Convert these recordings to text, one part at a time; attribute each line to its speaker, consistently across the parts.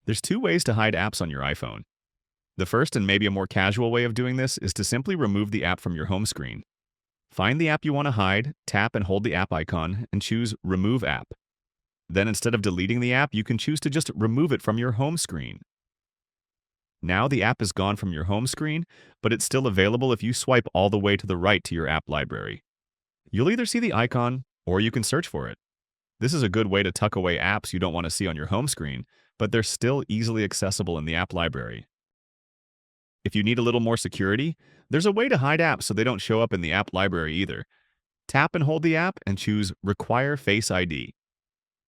Speaker 1: There's two ways to hide apps on your iPhone. The first and maybe a more casual way of doing this is to simply remove the app from your home screen. Find the app you want to hide, tap and hold the app icon, and choose Remove App. Then instead of deleting the app, you can choose to just remove it from your home screen. Now the app is gone from your home screen, but it's still available if you swipe all the way to the right to your app library. You'll either see the icon or you can search for it. This is a good way to tuck away apps you don't want to see on your home screen, but they're still easily accessible in the app library. If you need a little more security, there's a way to hide apps so they don't show up in the app library either. Tap and hold the app and choose Require Face ID.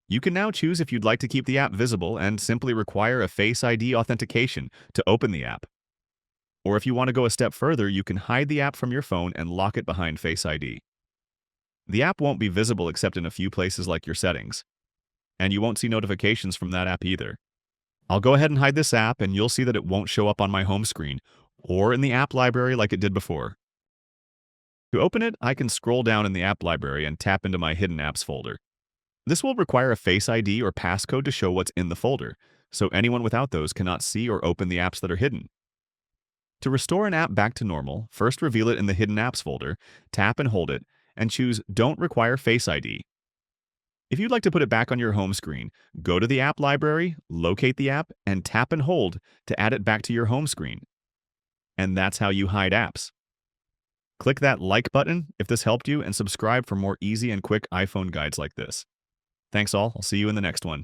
Speaker 1: You can now choose if you'd like to keep the app visible and simply require a Face ID authentication to open the app. Or if you want to go a step further, you can hide the app from your phone and lock it behind Face ID. The app won't be visible except in a few places like your settings. And you won't see notifications from that app either. I'll go ahead and hide this app and you'll see that it won't show up on my home screen or in the app library like it did before. To open it, I can scroll down in the app library and tap into my Hidden Apps folder. This will require a Face ID or passcode to show what's in the folder, so anyone without those cannot see or open the apps that are hidden. To restore an app back to normal, first reveal it in the Hidden Apps folder, tap and hold it, and choose Don't Require Face ID. If you'd like to put it back on your home screen, go to the app library, locate the app, and tap and hold to add it back to your home screen. And that's how you hide apps. Click that like button if this helped you and subscribe for more easy and quick iPhone guides like this. Thanks all, I'll see you in the next one.